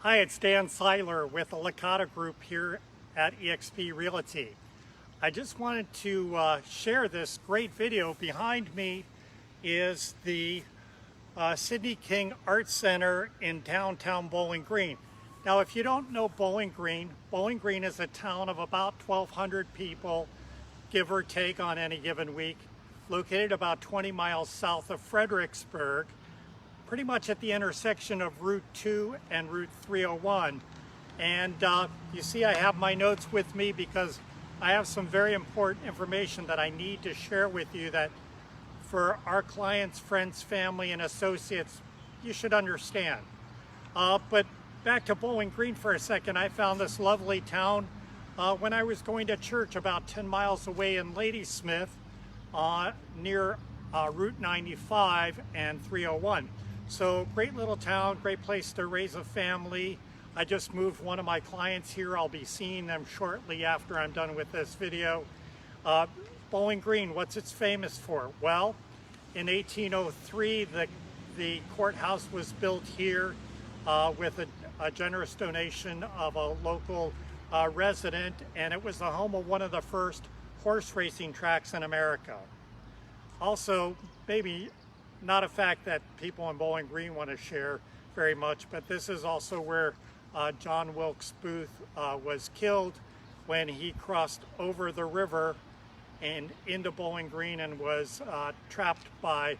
Hi, it's Dan Seiler with the Licata group here at eXp Realty. I just wanted to share this great video. Behind me is the Sidney King Art Center in downtown Bowling Green. Now, if you don't know Bowling Green is a town of about 1,200 people, give or take on any given week, located about 20 miles south of Fredericksburg, pretty much at the intersection of Route 2 and Route 301. And you see I have my notes with me because I have some very important information that I need to share with you that for our clients, friends, family, and associates, you should understand. But back to Bowling Green for a second, I found this lovely town when I was going to church about 10 miles away in Ladysmith near Route 95 and 301. So great little town, great place to raise a family. I just moved one of my clients here. I'll be seeing them shortly after I'm done with this video. Bowling Green, what's it famous for? Well, in 1803, the courthouse was built here with a generous donation of a local resident, and it was the home of one of the first horse racing tracks in America. Also, maybe not a fact that people in Bowling Green want to share very much, but this is also where John Wilkes Booth was killed when he crossed over the river and into Bowling Green and was trapped by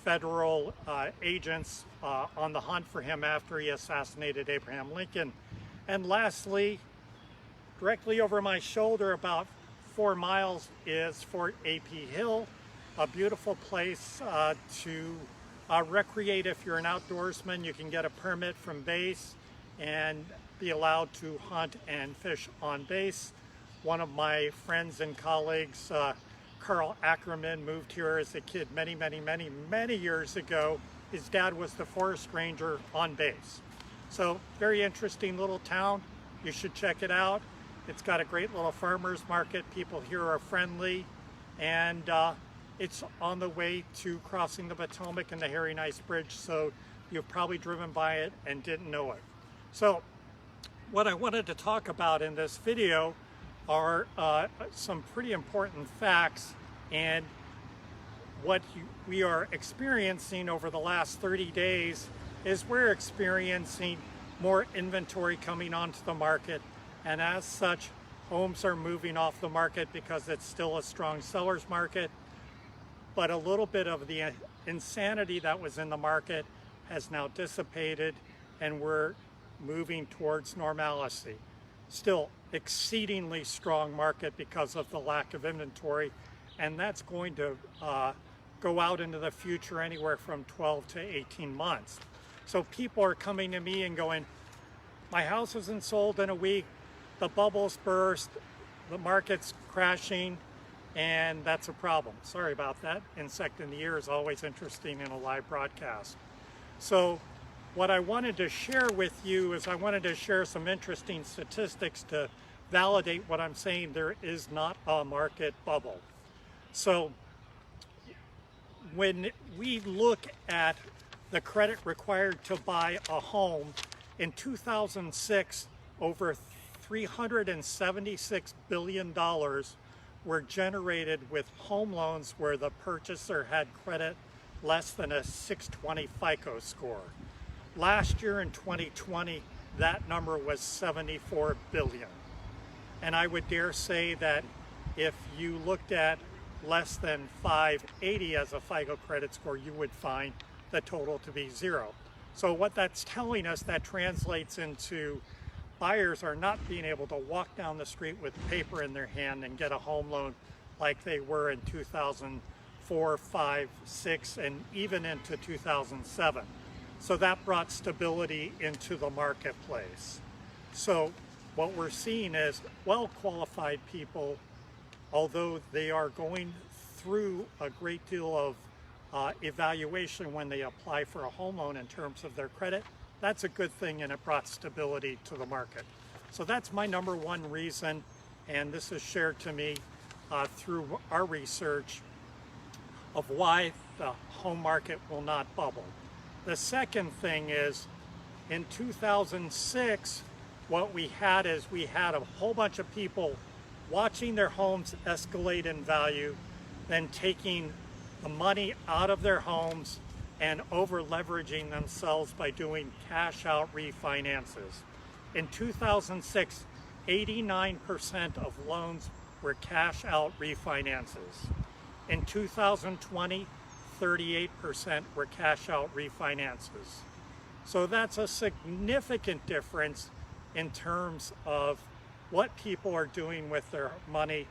federal agents on the hunt for him after he assassinated Abraham Lincoln. And lastly, directly over my shoulder about 4 miles is Fort A.P. Hill, a beautiful place to recreate. If you're an outdoorsman, you can get a permit from base and be allowed to hunt and fish on base. One of my friends and colleagues, Carl Ackerman, moved here as a kid many years ago. His dad was the forest ranger on base. So very interesting little town. You should check it out. It's got a great little farmer's market. People here are friendly, and it's on the way to crossing the Potomac and the Harry Nice Bridge, so you've probably driven by it and didn't know it. So what I wanted to talk about in this video are some pretty important facts, and what we are experiencing over the last 30 days is we're experiencing more inventory coming onto the market, and as such, homes are moving off the market because it's still a strong seller's market. But a little bit of the insanity that was in the market has now dissipated, and we're moving towards normalcy. Still exceedingly strong market because of the lack of inventory, and that's going to go out into the future anywhere from 12 to 18 months. So people are coming to me and going, my house isn't sold in a week, the bubble's burst, the market's crashing, and that's a problem. Sorry about that. Insect in the ear is always interesting in a live broadcast. So what I wanted to share with you is I wanted to share some interesting statistics to validate what I'm saying. There is not a market bubble. So when we look at the credit required to buy a home, in 2006, over $376 billion were generated with home loans where the purchaser had credit less than a 620 FICO score. Last year in 2020, that number was 74 billion. And I would dare say that if you looked at less than 580 as a FICO credit score, you would find the total to be zero. So what that's telling us, that translates into buyers are not being able to walk down the street with paper in their hand and get a home loan like they were in 2004, 5, 6, and even into 2007. So that brought stability into the marketplace. So what we're seeing is well-qualified people, although they are going through a great deal of evaluation when they apply for a home loan in terms of their credit, that's a good thing, and it brought stability to the market. So that's my number one reason, and this is shared to me through our research of why the home market will not bubble. The second thing is In 2006, what we had is we had a whole bunch of people watching their homes escalate in value, then taking the money out of their homes and over leveraging themselves by doing cash out refinances. In 2006, 89% of loans were cash out refinances. In 2020, 38% were cash out refinances. So that's a significant difference in terms of what people are doing with their money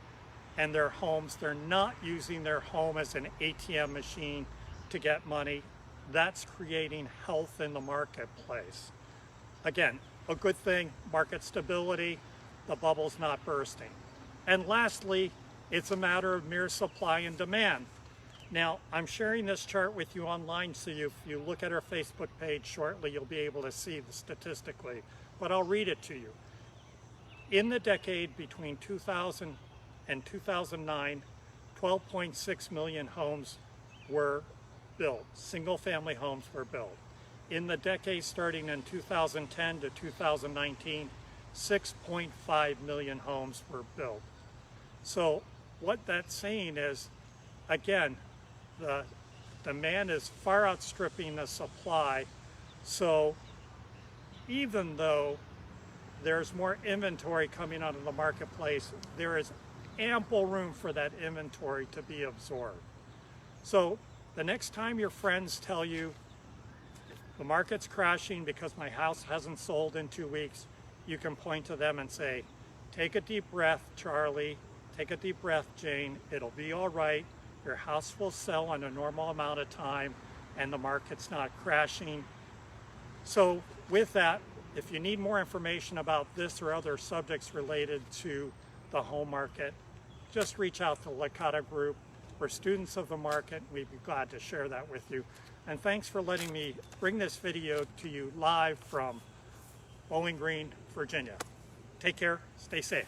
and their homes. They're not using their home as an ATM machine to get money. That's creating health in the marketplace. Again, a good thing, market stability, the bubble's not bursting. And lastly, it's a matter of mere supply and demand. Now, I'm sharing this chart with you online, so if you look at our Facebook page shortly, you'll be able to see this statistically, but I'll read it to you. In the decade between 2000 and 2009, 12.6 million homes were built. Single-family homes were built. In the decade starting in 2010 to 2019, 6.5 million homes were built. So what that's saying is, again, the demand is far outstripping the supply. So even though there's more inventory coming out of the marketplace, there is ample room for that inventory to be absorbed. So the next time your friends tell you the market's crashing because my house hasn't sold in 2 weeks, you can point to them and say, take a deep breath, Charlie. Take a deep breath, Jane. It'll be all right. Your house will sell in a normal amount of time and the market's not crashing. So with that, if you need more information about this or other subjects related to the home market, just reach out to Licata Group. We're students of the market. We'd be glad to share that with you. And thanks for letting me bring this video to you live from Bowling Green, Virginia. Take care. Stay safe.